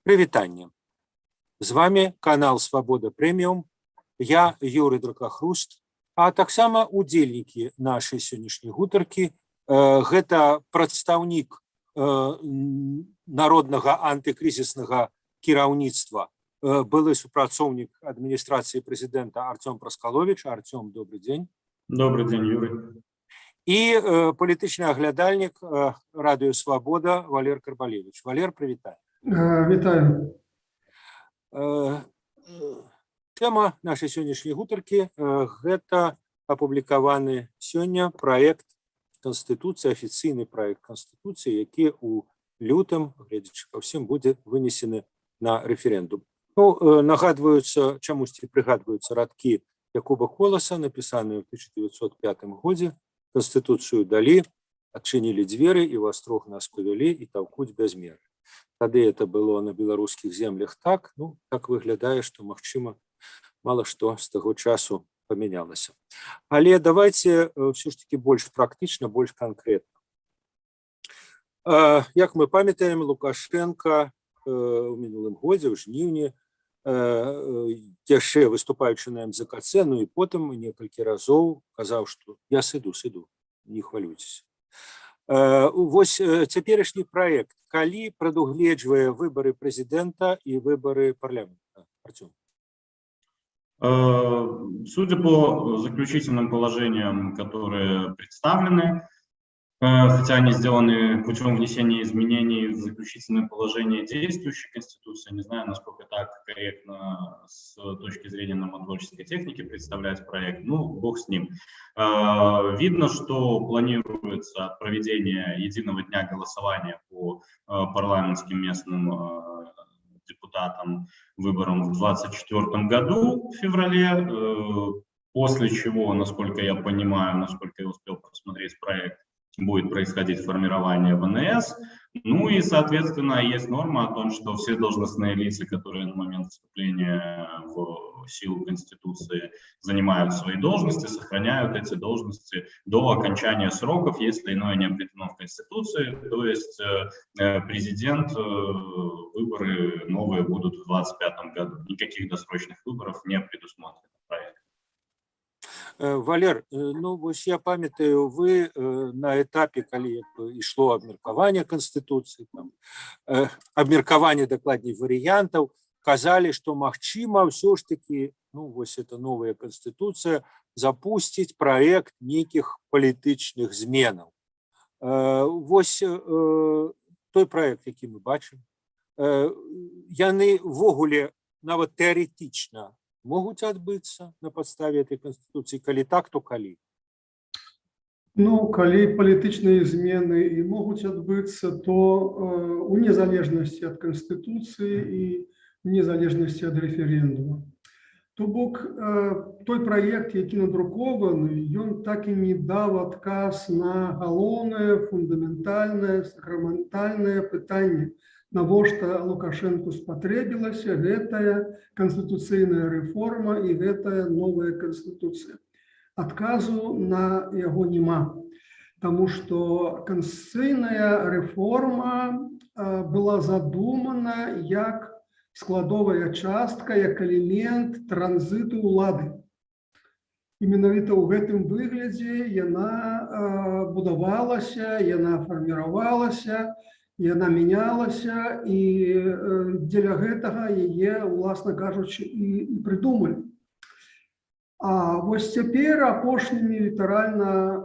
Прывітанне. З вами канал Свабода Прэміум. Я Юрый Дракахруст, а таксама удзельнікі нашай сённяшняй гутаркі. Гэта прадстаўнік народнага антыкрызіснага кіраўніцтва, былы супрацоўнік адміністрацыі прэзідэнта Артём Праскаловіч. Артём, добрый дзень. Добрый дзень, Юрый. І палітычны аглядальнік радыё Свабода Валер Карбалевіч. Валер, прывітай. Вітаю. Тэма нашай сённяшняй гутаркі гэта апублікаваны сёння праект Канстытуцыі, афіцыйны праект Канстытуцыі, які ў лютым, гледзячы па ўсім, будзе вынесены на рэферэндум. Нагадваюцца, чамусьці прыгадваюцца радкі Якуба Коласа, напісаныя ў 1905 годзе. Канстытуцыю далі, адчынілі дзверы і ў астрог нас павялі і таўкуць без меры. Тады это было на беларускіх землях так, так выглядае, што, магчыма, мала што з таго часу памянялася. Але давайте ўсё ж таки больш практычна, больш канкрэтна. Як мы памятаем, Лукашенко ў мінулым годзе, ў жніўні, яшчэ выступаючы на МЗКЦ, і потым некалькі разоў казаў, што я сыду, не хвалюйцеся. Вось цяперашні праект, калі прадугледжвае выбары прэзідэнта і выбары парламента? Артём. Судя по заключительным положениям, которые представлены, хотя они сделаны путем внесения изменений в заключительное положение действующей Конституции, не знаю, насколько так корректно с точки зрения нормотворческой техники представлять проект, бог с ним. Видно, что планируется проведение единого дня голосования по парламентским местным депутатам выборам в 2024 году, в феврале, после чего, насколько я понимаю, насколько я успел посмотреть проект, будет происходить формирование ВНС. И, соответственно, есть норма о том, что все должностные лица, которые на момент вступления в силу Конституции занимают свои должности, сохраняют эти должности до окончания сроков, если иное не определено в Конституции. То есть президент, выборы новые будут в 2025 году. Никаких досрочных выборов не предусмотрено в проекте. Валер, вось я памятаю, вы на этапе, калі ішло абмеркаванне Канстытуцыі, абмеркаванне дакладней варыянтаў, казалі, што магчыма ўсё ж таки, вось эта новая Канстытуцыя запусціць праект нейкіх палітычных зменаў. Вось той праект, які мы бачым, яны ввогуле нават тэарэтычна могуць адбыцца на падставе этой Конституцыі, калі так, то калі? Калі палітычныя змены і могуць адбыцца, то у незалежнасці ад Конституцыі і у незалежнасці ад рэферэндума. То бок, той праект, які надрукаваны, ён так і не даў адказ на галоўнае, фундаментальнае, сакраментальнае пытанне, навошта Лукашенку спатрэбілася гэтая канстытуцыйная рэформа і гэтая новая Конституцыя. Адказу на яго няма, таму што канстытуцыйная рэформа была задумана як складовая частка, як элемент транзіту ўлады. І менавіта ў гэтым выглядзе яна будавалася, яна фарміравалася, яна мянялася, і дзеля гэтага яе, уласна кажучы, і прыдумалі. А вось цяпер апошнімі літаральна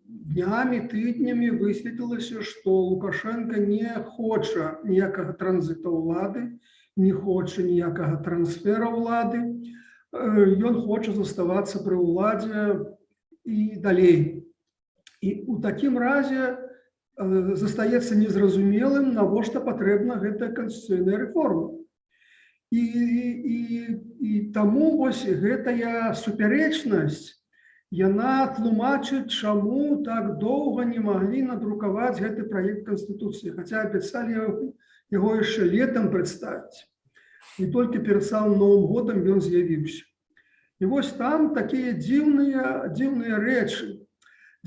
днямі, тыднямі высветлілася, што Лукашенко не хоча ніякага транзіту ўлады, не хоча ніякага трансфера ўлады. Ён хоча заставацца пры ўладзе і далей. І ў такім разе застаецца незразумелым, навошта патрэбна гэтая канстытуцыйная рэформа. І таму вось гэтая супярэчнасць, яна тлумачыць, чаму так доўга не маглі надрукаваць гэты праект Канстытуцыі, хаця абяцалі яго яшчэ летам прадставіць. І толькі перад самым Новым годам ён з'явіўся. І вось там такія дзіўныя рэчы.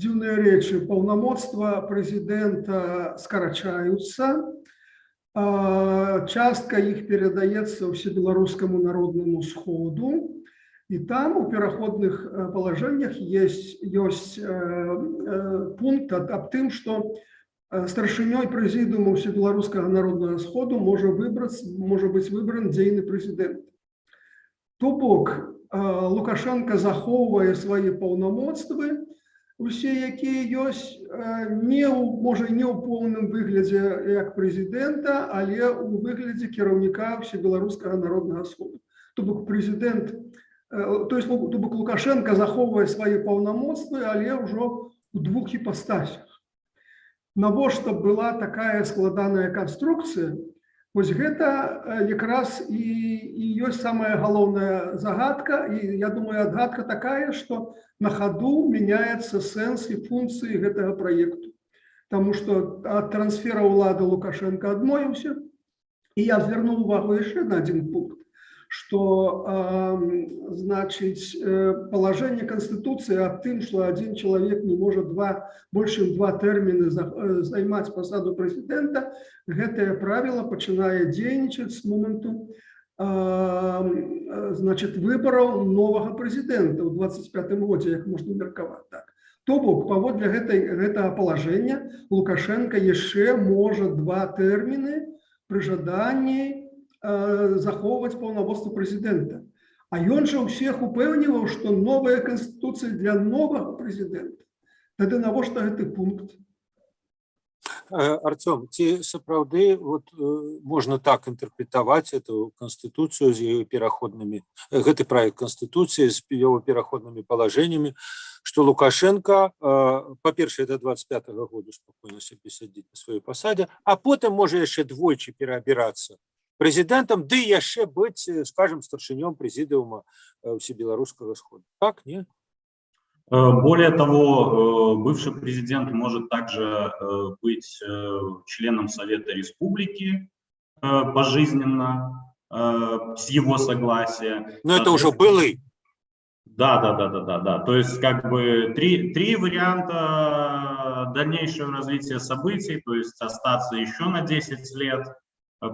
Паўнамоцтва прэзідэнта скарачаюцца, частка іх перадаецца ўсебеларускаму народнаму сходу, і там у пераходных палажэннях ёсць пункт аб тым, што старшынёй прэзідыума ўсебеларускага народнага сходу можа быць выбран дзейны прэзідэнт. То бок Лукашенко захоўвае свае паўнамоцтвы, усе, якія ёсць, можа не ў поўным выглядзе як прэзідэнта, але ў выглядзе кіраўніка ўсебеларускага народнага сходу. То бок Лукашенко захоўвае свае паўнамоцтвы, але ўжо ў двух іпастасях. Навошта была такая складаная канструкцыя? Вось гэта якраз і ёсць самая галоўная загадка, і я думаю, адгадка такая, што на хаду мяняецца сэнс і функцыі гэтага праекту. Таму што ад трансфера ўлады Лукашенко адмовіўся, і я звярнуў увагу яшчэ на адзін пункт, што палажэнне Канстытуцыі аб тым, што адзін чалавек не можа больш чым 2 тэрміны займаць пасаду прэзідэнта, гэтае правіла пачынае дзейнічаць з моманту выбараў новага прэзідэнта ў 25-м годзе, як можна меркаваць так. То бок, паводле гэтага палажэння Лукашенко яшчэ можа 2 тэрміны пры жаданні захоўваць паўнамоцтва прэзідэнта. А ён жа ўсіх упэўніваў, што новая канстытуцыя для новага прэзідэнта. Тады навошта гэты пункт? Артём, ці сапраўды можна так інтэрпрэтаваць эту канстытуцыю з яе пераходнымі, гэты праект канстытуцыі з яго пераходнымі палажэннямі, што Лукашенко, па-першае, да 25-го году спакойна сябе сядзіць на сваёй пасадзе, а потым можа яшчэ двойчы пераабірацца прэзідэнтам, ды яшчэ быць, скажем, старшынём прэзідыума ўсебеларускага сходу. Так, не? Более того, бывший президент может также быть членом Совета Республики пожизненно, с его согласия. Но это уже былый. Да. То есть как бы три варианта дальнейшего развития событий, то есть остаться еще на 10 лет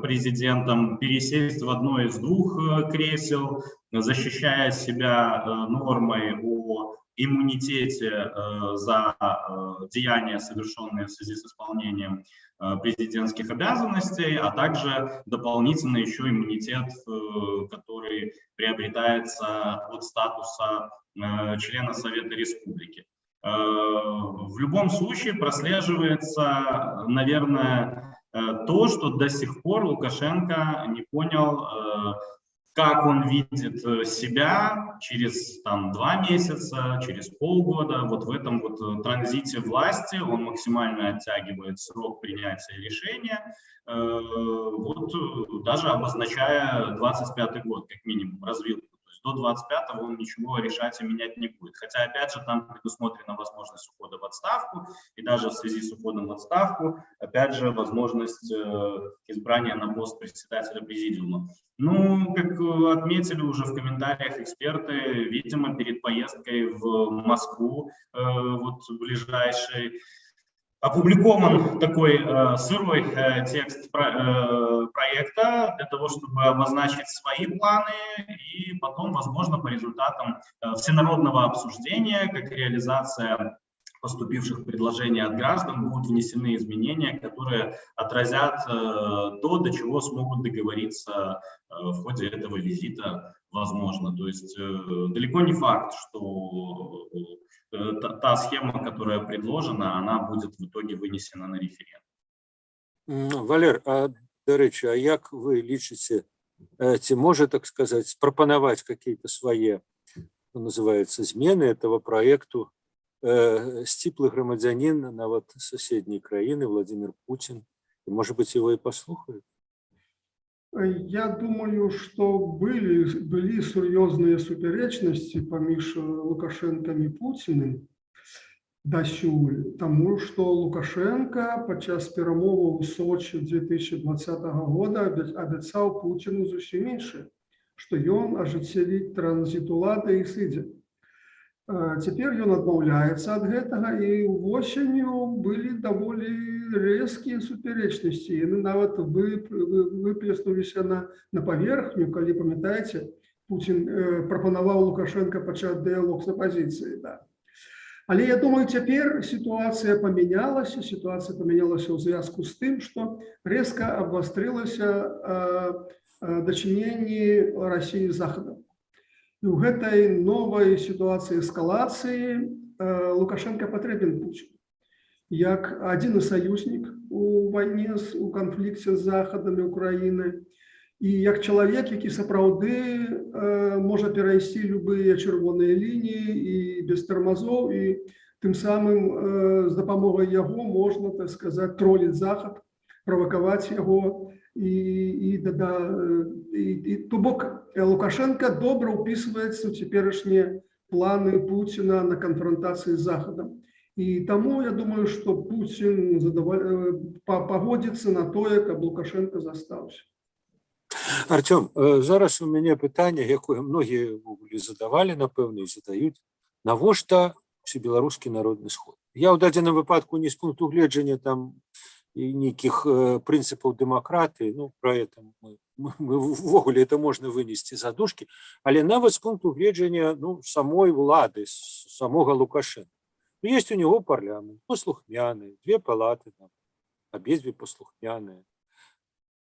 президентом, пересесть в одно из 2 кресел, защищая себя нормой о иммунитете за деяния, совершенные в связи с исполнением президентских обязанностей, а также дополнительно еще иммунитет, который приобретается от статуса члена Совета Республики. В любом случае прослеживается, наверное, то, что до сих пор Лукашенко не понял, как он видит себя через 2 месяца, через полгода. Вот в этом транзите власти он максимально оттягивает срок принятия решения, даже обозначая 25-й год, как минимум, развилку. То есть до 25-го он ничего решать и менять не будет. Хотя, опять же, там предусмотрена возможность ухода в отставку, и даже в связи с уходом в отставку, опять же, возможность избрания на пост председателя президиума. Ну, как отметили уже в комментариях эксперты, видимо, перед поездкой в Москву, ближайшей, опубликован такой сырой текст проекта для того, чтобы обозначить свои планы, и потом, возможно, по результатам всенародного обсуждения, как реализация поступивших предложений от граждан, будут внесены изменения, которые отразят то, до чего смогут договориться в ходе этого визита, возможно. То есть далеко не факт, что та схема, которая предложена, она будет в итоге вынесена на референдум. Валер, до речи, а як вы лічыце, ці можа, так сказать, спрапанаваць какие-то свои, называется, змены этого проекту сціплы грамадзянин нават соседней краіны Владимир Путин, и, может быть, его и послухают? Я думаю, что были серьезные суперечности паміж Лукашенком и Путиным дасюль, тому что Лукашенко падчас перамоваў у Сочи 2020 года абяцаў Путину зусім іншае, что ён ажыццявіць транзит улады і сыдзе. Цяпер ён адмаўляецца ад гэтага, і восенню былі даволі рэзкія супярэчнасці, яны нават выплеснуліся на паверхню, калі, памятаеце, Путін прапанаваў Лукашенко пачаць дыялог з апазіцыяй. Да. Але я думаю, цяпер сітуацыя памянялася ў звязку з тым, што рэзка абвастрылася дачыненні Расіі з Захадам. І ў гэтай новай сітуацыі эскалацыі Лукашенко патрэбен Путіну як адзіны саюзнік у вайне, у канфлікце з Захадамі Украіны, і як чалавек, які сапраўды можа перайсці любыя чырвоныя лініі і без тармазоў, і тым самым з дапамогай яго можна, так сказаць, троліць Захад, правакаваць яго. То бок Лукашенко добра ўпісваецца ў цяперашнія планы Пуціна на канфронтацыі з Захадам. І таму я думаю, што Пуцін пагодзіцца на тое, каб Лукашенко застаўся. Артём, зараз у мяне пытанне, якое многія ўвогуле задавалі, напэўна, і задаюць. Навошта Усебеларускі народны сход? Я ў дадзеным выпадку не з пункту гледжання там і нейкіх прынцыпаў дэмакратыі, ну, про это мы ўвогуле это можна вынесці за дужкі, але нават з пункту гледжання, ну, самой улады, самога Лукашенка. Есть у него парламент, послухмяны, 2 палаты, там, абедзве послухмяныя.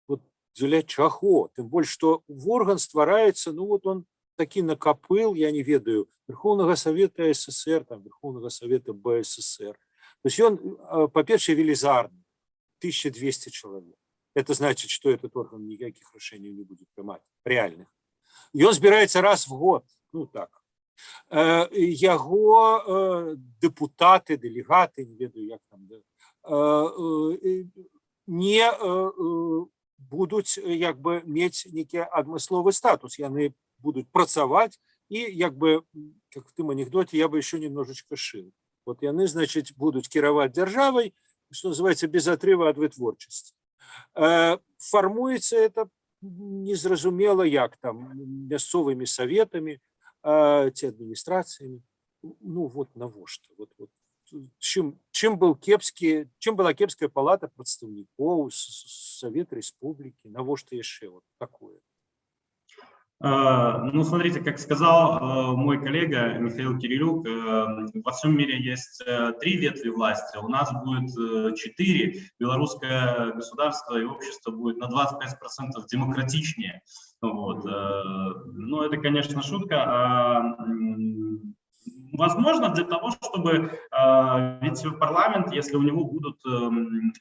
Вот дзеля чаго? Тым больш, што орган ствараецца, ну вот он такі накапыл, я не ведаю, Верховнага Совета СССР, там, Верховнага Совета БССР. То есть он, по-перше, велизарный, 1200 человек. Это значит, что этот орган никаких решений не будет принимать, реальных. И он збираецца раз в год, ну так. Яго депутаты, делегаты, не ведаю, як там, не будуць як бы мець нейкі адмысловы статус, яны будуць працаваць і як бы, как в тым анекдоте, я бы еще немножечко шил. Вот яны, значит, будуць кіраваць дзяржавай, что называется, без отрыва ад вытворчасці. Фармуецца это незразумела як там мясцовымі саветамі, ці адміністрацыямі. Ну вот навошта? Вот. Чым была кепская палата прадстаўнікоў, Совет Республики, навошта яшчэ вот такое? Ну, смотрите, как сказал мой коллега Михаил Кирилюк, во всем мире есть 3 ветви власти, у нас будет 4, белорусское государство и общество будет на 25% демократичнее. Вот. Ну, это, конечно, шутка. Возможно, для того, чтобы, ведь парламент, если у него будут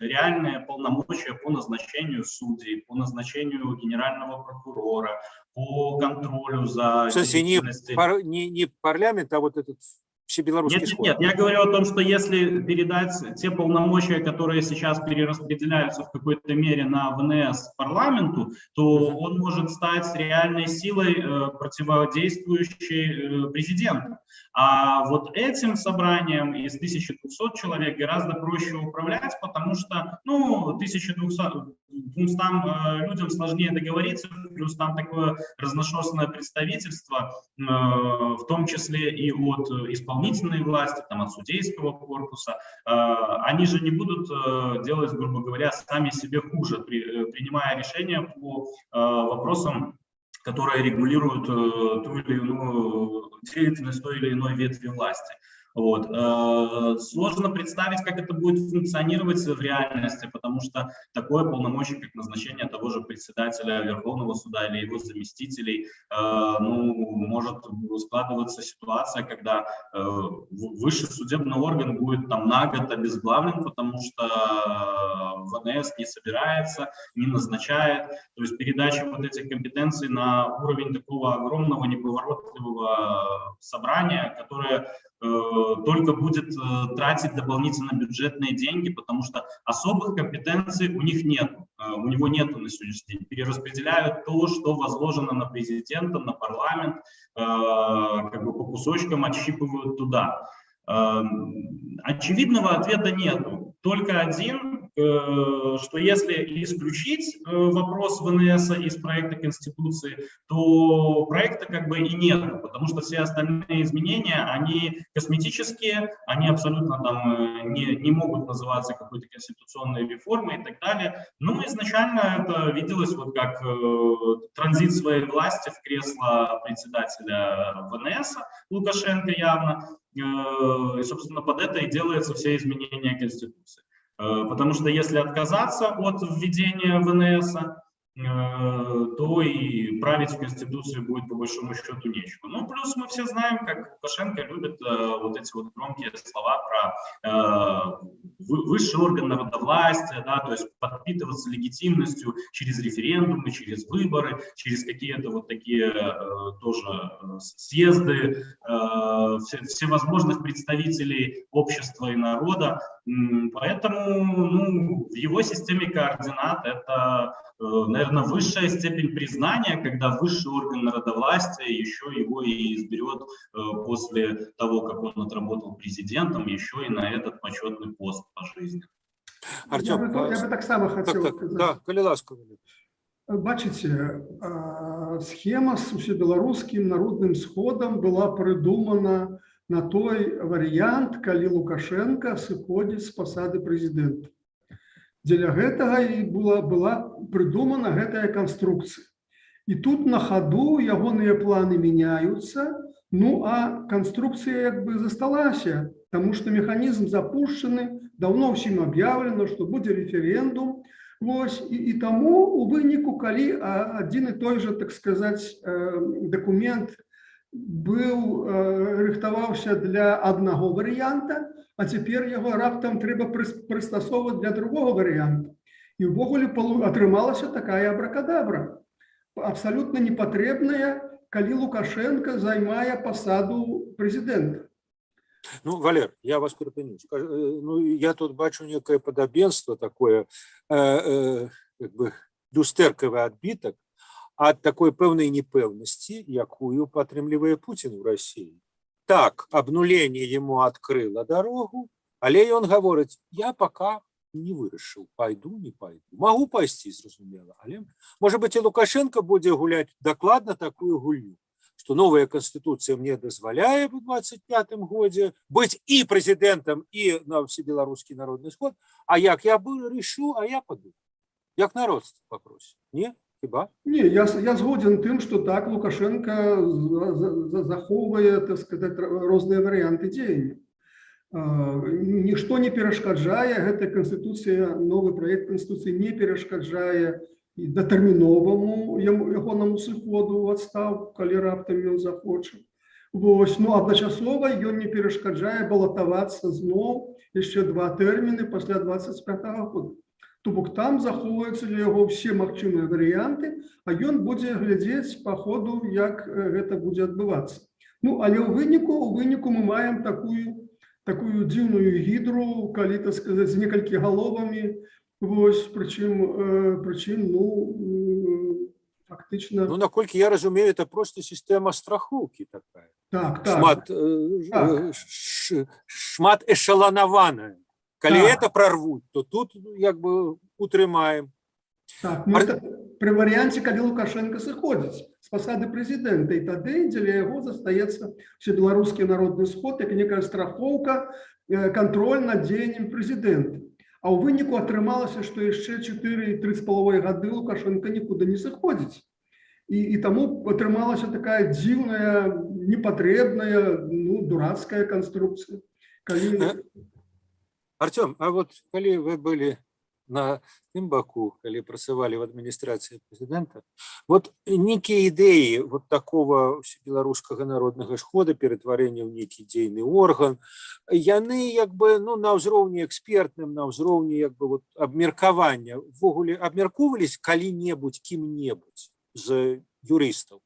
реальные полномочия по назначению судей, по назначению генерального прокурора, по контролю за... Кстати, не парламент, а вот этот всебелорусский сход. Нет, я говорю о том, что если передать те полномочия, которые сейчас перераспределяются в какой-то мере на ВНС парламенту, то он может стать реальной силой, противодействующей президенту. А вот этим собранием из 1200 человек гораздо проще управлять, потому что, ну, 1200 людям сложнее договориться, плюс там такое разношерстное представительство, в том числе и от исполнительной власти, там, от судейского корпуса. Они же не будут делать, грубо говоря, сами себе хуже, принимая решения по вопросам, которые регулируют ту или иную деятельность той или иной ветви власти. Вот. Сложно представить, как это будет функционировать в реальности, потому что такое полномочие, как назначение того же председателя Верховного суда или его заместителей, ну, может складываться ситуация, когда высший судебный орган будет там на год обезглавлен, потому что ВНС не собирается, не назначает. То есть передача вот этих компетенций на уровень такого огромного неповоротливого собрания, которое только будет тратить дополнительно бюджетные деньги, потому что особых компетенций у них нет, у него нету на сегодняшний день. Перераспределяют то, что возложено на президента, на парламент, как бы по кусочкам отщипывают туда. Очевидного ответа нету. Только один, что если исключить вопрос ВНС из проекта Конституции, то проекта как бы и нет, потому что все остальные изменения, они косметические, они абсолютно там не могут называться какой-то конституционной реформой и так далее. Но изначально это виделось вот как транзит своей власти в кресло председателя ВНС Лукашенко явно. И, собственно, под это и делаются все изменения Конституции. Потому что если отказаться от введения ВНС, то и править в Конституции будет по большому счету нечего. Ну, плюс мы все знаем, как Лукашенко любит вот эти вот громкие слова про высший орган народовластия, да, то есть подпитываться легитимностью через референдумы, через выборы, через какие-то вот такие тоже съезды всевозможных представителей общества и народа. Поэтому в его системе координат это, наверное, высшая степень признания, когда высший орган народовластия еще его и изберет после того, как он отработал президентом, еще и на этот почетный пост по жизни. Артем, я бы так само хотел сказать. Да, коли ласка. Бачите, схема з усебеларускім народным сходом была придумана на той варыянт, калі Лукашенко сыходзіць з пасады прэзідэнта. Дзеля гэтага і была придумана гэтая канструкцыя. І тут на ходу ягоныя планы меняются, ну а канструкцыя як бы засталася, тому что механизм запущены, давно всем объявлено, что будет референдум. Вось, і таму у выніку, калі адзін і той же, так сказать, документ рыхтаваўся для аднаго варыянта, а цяпер яго раптам трэба прыстасоўваць для другого варыянта. І ўвогуле атрымалася такая абракадабра, абсолютно непатрэбная, калі Лукашенко займае пасаду прэзідэнта. Ну, Валер, я вас перепиню. Ну, я тут бачу некое подобенство такое, как бы люстэркавы адбітак ад такой пэўнай непэўнасці, якую падтрымлівае Путин в России. Так, обнуление ему открыло дорогу, але ён гаворыць, я пока не вырашыў, пойду, не пойду. Могу пайсці, зразумела, але, может быть, и Лукашенко будзе гуляць дакладна такую гульню, что новая конституция мне дозволяет в 25-м году быть и президентом, и на всебелорусский народный сход, а як я решу, а я пойду. Як народ попросит. Не? Хіба? Не, я згоден тым, что так Лукашенко захоўвае, так сказать, розныя варианты дзеяння. Ничто не перашкаджае, гэта конституция, новый проект конституции не перашкаджае і датэрміноваму ягонаму сыходу ў адстаўку, калі раптам ён захоча. Вось, ну, адначасова ён не перашкаджае балатавацца зноў яшчэ 2 тэрміны пасля 25-го года. То бок там захоўваюцца для яго ўсе магчымыя варыянты, а ён будзе глядзець па ходу, як гэта будзе адбывацца. Ну, але ў выніку мы маем такую дзіўную гідру, калі, так сказаць, з некалькі галовамі. Вось, причем, ну, фактично... Ну, наколькі я разумею, это просто система страховки такая. Так. Шмат эшелонованная. Калі это прорвут, то тут як бы утрымаем. Так, ну, при варианте, калі Лукашенко сыходзіць з пасады прэзідэнта, і тады дзеля яго застаецца всебеларускі народны сход, як некая страховка, контроль над дзеяннем прэзідэнта. А ў выніку атрымалася, што яшчэ 4,5 гады Лукашенко нікуды не сыходзіць. І таму атрымалася такая дзіўная, непатрэбная, ну, дурацкая канструкцыя. Артем, а вот калі вы были на тым баку, калі працавалі в адміністрацыі прэзідэнта, вот некія ідэі вот такого беларускага народнага схода, ператварэння ў нейкі дзейны орган, яны як бы, ну, на ўзроўні экспертным, на ўзроўні як бы вот абмеркавання ввогуле абмяркоўвались калі-небудзь кім-небудзь з юрыстаў?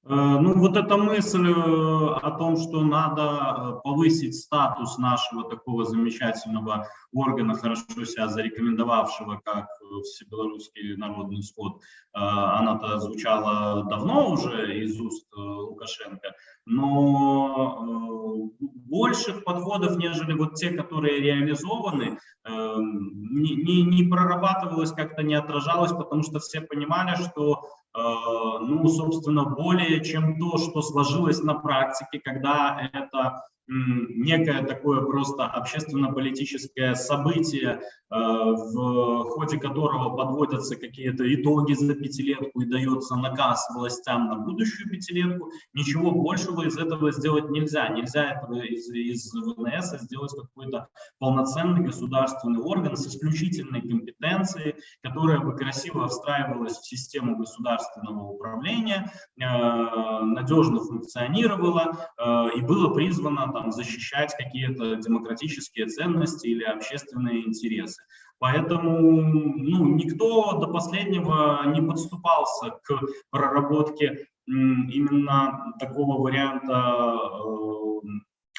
Ну, вот эта мысль о том, что надо повысить статус нашего такого замечательного органа, хорошо себя зарекомендовавшего, как Всебелорусский народный сход, она-то звучала давно уже из уст Лукашенко, но больших подходов, нежели вот те, которые реализованы, не прорабатывалось, как-то не отражалось, потому что все понимали, что, ну, собственно, более чем то, что сложилось на практике, когда это некое такое просто общественно-политическое событие, в ходе которого подводятся какие-то итоги за пятилетку и дается наказ властям на будущую пятилетку, ничего большего из этого сделать нельзя. Нельзя этого из ВНС сделать какой-то полноценный государственный орган с исключительной компетенцией, которая бы красиво встраивалась в систему государственного управления, надежно функционировала и было призвано там защищать какие-то демократические ценности или общественные интересы. Поэтому, ну, никто до последнего не подступался к проработке именно такого варианта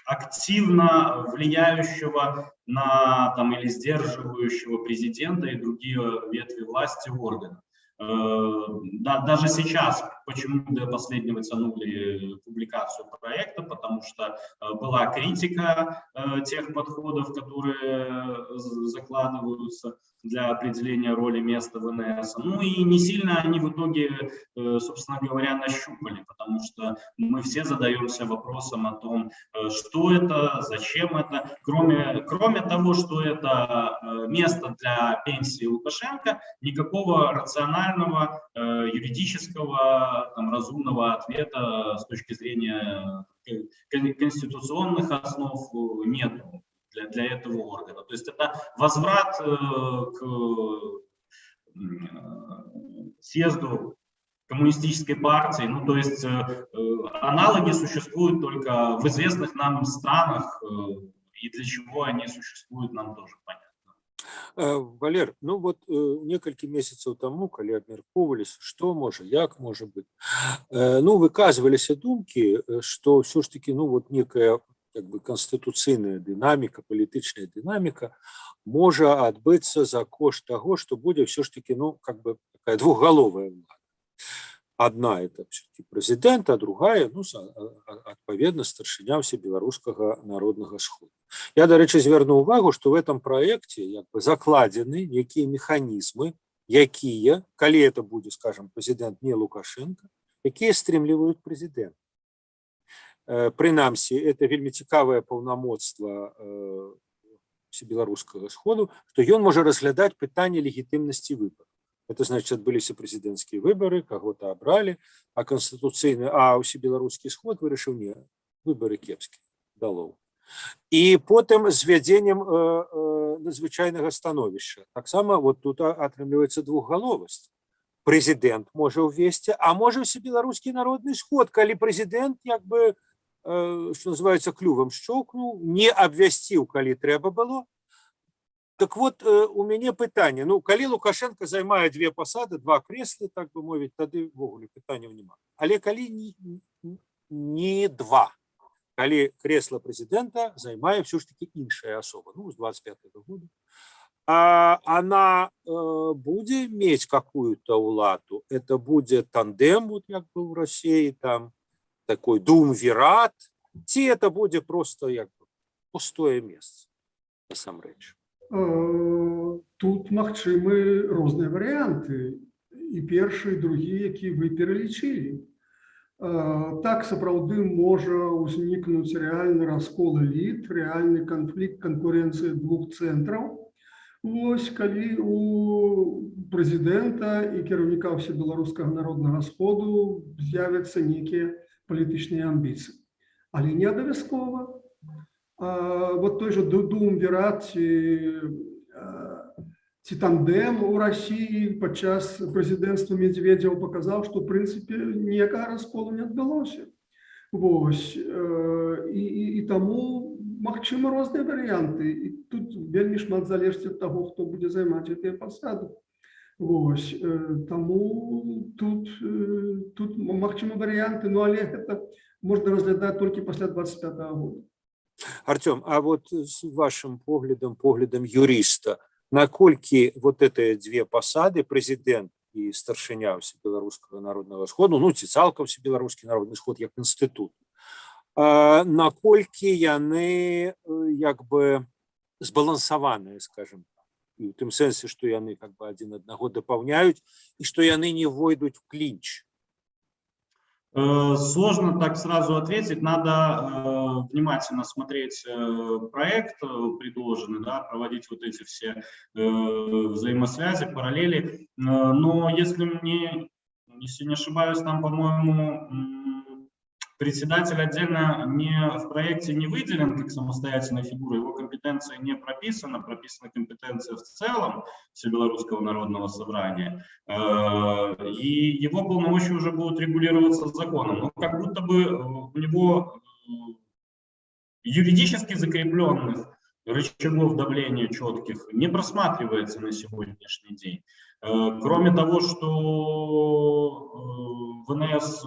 активно влияющего на там, или сдерживающего президента и другие ветви власти органа. Да, даже сейчас, почему до последнего тянули публикацию проекта, потому что была критика тех подходов, которые закладываются для определения роли места ВНС. Ну и не сильно они в итоге, собственно говоря, нащупали, потому что мы все задаемся вопросом о том, что это, зачем это. Кроме того, что это место для пенсии Лукашенко, никакого рационального, юридического, там, разумного ответа с точки зрения конституционных основ нет для этого органа. То есть это возврат к съезду коммунистической партии, ну то есть аналоги существуют только в известных нам странах, и для чего они существуют, нам тоже понятно. Валер, ну вот некалькі месяцаў таму, калі абмяркоўваліся, што можа, як можа быць, ну выказваліся думкі, што ўсё ж таки, ну вот некая как бы канстытуцыйная дынаміка, палітычная дынаміка можа адбыцца за кошт таго, што будзе ўсё ж таки, ну как бы такая двухгаловая ўлада. Одна это все-таки президент, а другая, ну, адпаведна, старшыня Всебеларускага народнага сходу. Я, до речі, звярну увагу, что в этом проекте як бы закладены некие механизмы, якія, калі это будет, скажем, президент не Лукашенко, якія стрымліваюць президент. Прынамсі, это вельмі цікавае паўнамоцтва Всебеларускага сходу, што ён можа разглядаць пытанне легітымнасці выбораў. Это значит, адбыліся прэзідэнцкія выборы, каго-то абралі, а канстытуцыйны, а ўсебеларускі сход вырашыў не, выборы кепскія, далоў. І потым з ввядзеннем надзвычайнага становішча. Таксама вот тут атрымліваецца двухгаловасць. Прэзідэнт можа ўвесці, а можа ўсебеларускі народны сход, калі прэзідэнт як бы, што называецца, клювам шчоўкнуў, не абвясціў, калі трэба было. Так вот, у мяне пытанне, ну, калі Лукашенко займае две пасады, два креслы, так бы мовіць, тады ввогуле пытанняў няма. Але калі не два, калі кресло прэзідэнта займае ўсё ж таки іншая асоба, ну, з 25-го года, она будзе мець какую-то ўладу, это будзе тандем, вот як бы в России, там, такой думвірат, ці это будзе просто як бы пустое месца, насамрэч. Тут магчымы розныя варыянты, і першы, і другі, які вы пералічылі. Так, сапраўды можа ўзнікнуць рэальны раскол эліт, рэальны канфлікт канкурэнцыі двух цэнтраў. Вось калі у прэзідэнта і кіраўніка Всебеларускага народнага сходу з'явяцца нейкія палітычныя амбіцыі. Але не абавязкова. Вот той же думвірат ці тандем у России падчас прэзідэнцтва Медведева показаў, што, в прынцыпе, ніякага расколу не адбылося. Вось. І таму магчымы розныя варыянты. І тут вельмі шмат залежыць ад таго, хто будзе займаць гэтыя пасады. Вось. Таму тут магчымы варыянты, ну але гэта можна разглядаць толькі пасля 25-го года. Артем, а вот с вашим поглядом юриста, наколькі вот эти две посады, президент и старшыня Всебеларускага народного сходу, ну ці цалкам Всебеларускі народны сход як институт, наколькі яны як бы збалансаваныя, скажем, і ў тым сэнсе, што яны как бы адзін аднаго дапаўняюць і што яны не войдуць в клинч. Сложно так сразу ответить, надо внимательно смотреть проект предложенный, да, проводить вот эти все взаимосвязи, параллели. Но если не ошибаюсь, там, по-моему, председатель отдельно в проекте не выделен как самостоятельная фигура, его компетенция не прописана, прописана компетенция в целом Всебелорусского народного собрания, и его полномочия уже будут регулироваться законом. Но как будто бы у него юридически закрепленных рычагов давления четких не просматривается на сегодняшний день. Кроме того, что ВНС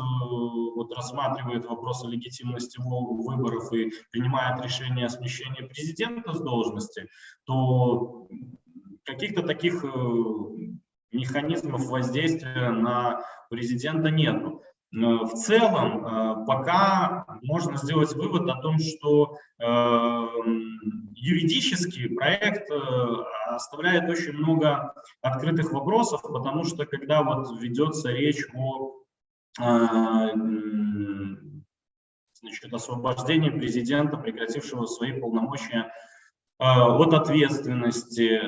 вот рассматривает вопросы легитимности выборов и принимает решение о смещении президента с должности, то каких-то таких механизмов воздействия на президента нету. В целом, пока можно сделать вывод о том, что юридически проект оставляет очень много открытых вопросов, потому что когда вот ведется речь о освобождении президента, прекратившего свои полномочия, от ответственности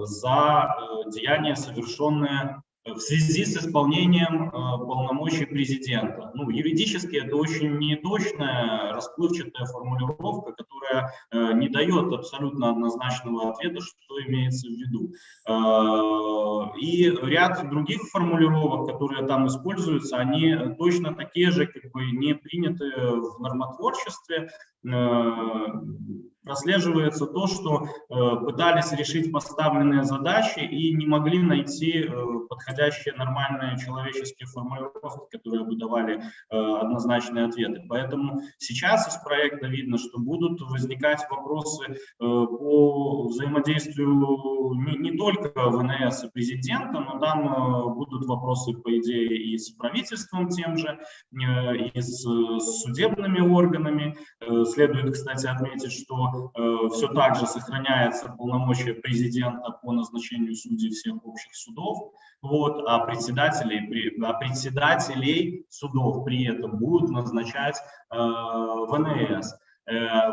за деяния, совершенные в связи с исполнением полномочий президента. Ну, юридически это очень неточная, расплывчатая формулировка, которая не дает абсолютно однозначного ответа, что имеется в виду. И ряд других формулировок, которые там используются, они точно такие же, как бы не приняты в нормотворчестве. Прослеживается то, что пытались решить поставленные задачи и не могли найти подходящие нормальные человеческие формулировки, которые бы давали однозначные ответы. Поэтому сейчас из проекта видно, что будут возникать вопросы по взаимодействию не только ВНС и президента, но там будут вопросы, по идее, и с правительством тем же, и с судебными органами. Следует, кстати, отметить, что все так же сохраняется полномочия президента по назначению судей всех общих судов, вот, а председателей судов при этом будут назначать ВНС.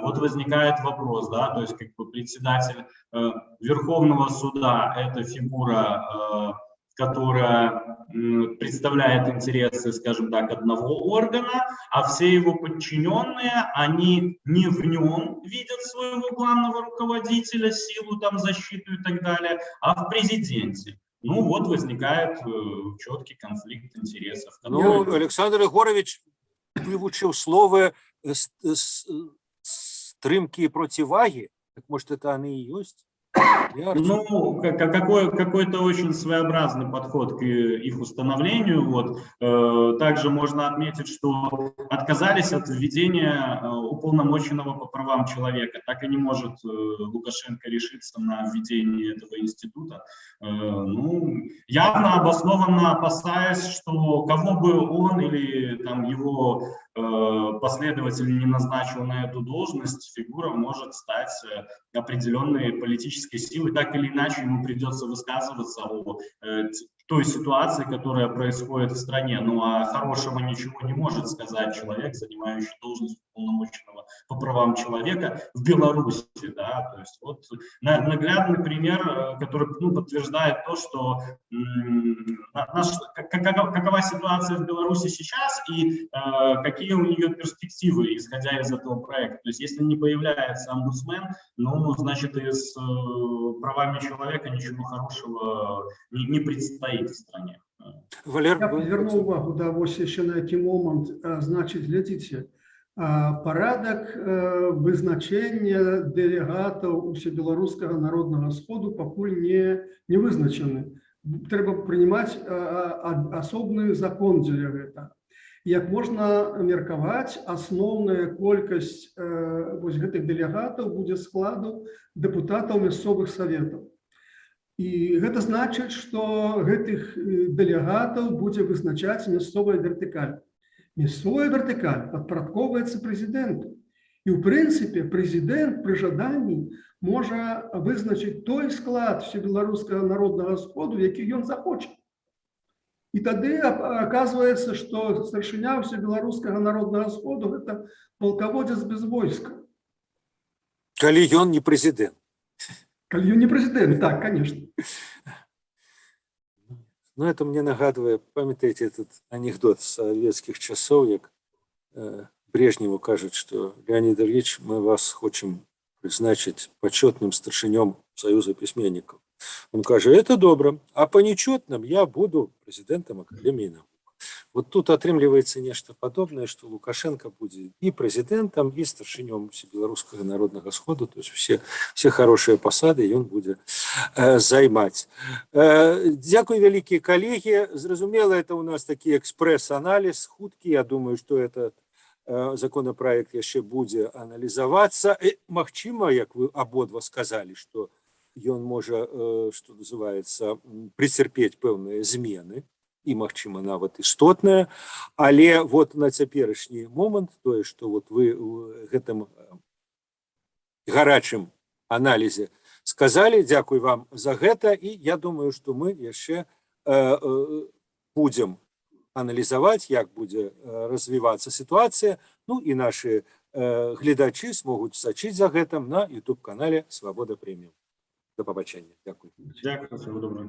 Вот возникает вопрос, да, то есть как бы председатель Верховного суда – это фигура, которая представляет интересы, скажем так, одного органа, а все его подчиненные, они не в нем видят своего главного руководителя, силу, там, защиту и так далее, а в президенте. Ну вот возникает четкий конфликт интересов. Ну, Александр Егорович вывучил слово «стрымки и противаги», так может это они и есть? Ну, какой-то очень своеобразный подход к их установлению. Вот. Также можно отметить, что отказались от введения уполномоченного по правам человека. Так и не может Лукашенко решиться на введение этого института. Ну, явно обоснованно опасаясь, что кого бы он или там, его последователь не назначил на эту должность, фигура может стать определенной политической силой. Так или иначе ему придется высказываться о той ситуации, которая происходит в стране. Ну а хорошего ничего не может сказать человек, занимающий должность уполномоченного по правам человека в Беларуси. Да? То есть вот наглядный пример, который подтверждает то, что какова ситуация в Беларуси сейчас и какие у нее перспективы, исходя из этого проекта. То есть если не появляется омбудсмен, ну, значит, и с правами человека ничего хорошего не предстоит в стране. Валер, я подвернул увагу, да, вось еще на этот момент, значит, глядите, порядок вызначения делегатов Усебелорусского народного сходу пакуль не вызначены. Треба принимать особный закон для этого. Як можна меркаваць, асноўная колькасць вось гэтых дэлегатаў будзе складу дэпутатаў мясцовых саветаў. І гэта значыць, што гэтых дэлегатаў будзе вызначаць мясцовая вертыкаль. Мясцовая вертыкаль падпарадкоўваецца прэзідэнту. І ў прынцыпе прэзідэнт пры жаданні можа вызначыць той склад Всебеларускага народнага сходу, які ён захоча. І тады аказваецца, што старшыня Всебеларускага народнага сходу гэта палкаводзец без войска. Калі ён не прэзідэнт. Калі ён не прэзідэнт, так, конечно. Ну, это мне нагадывае, памятаеце этот анекдот з савецкіх часоў, як Брежневу кажуць, што Леонид Ильич, мы вас хочам прызначыць пачётным старшынём Союза пісьменнікаў. Он кажа, это добра, а по нечётным я буду прэзідэнтам Акадэміі навук. Вот тут атрымліваецца нешта падобнае, што Лукашенко будзе і прэзідэнтам, і старшынём Всебеларускага народнага сходу, то есть все хорошыя пасады ён будзе займаць. Дзякуй, вялікія калегі. Зразумела, это у нас такі экспрэс-аналіз хуткі. Я думаю, што этот законопроект яшчэ будзе аналізавацца. Магчыма, як вы абодва сказалі, што ён можа, што называецца, прыцярпець пэўныя змены, і, магчыма, нават істотнае, але вот на цяперашні момант тое, што вот вы ў гэтым гарачым аналізе сказалі, дзякуй вам за гэта, і я думаю, што мы яшчэ будзем аналізаваць, як будзе развівацца сітуацыя, ну і нашы гледачы змогуць сачыць за гэтым на YouTube-канале Свабода Прэміум. До пабачэння. Дзякуй. Дякую, всего доброго.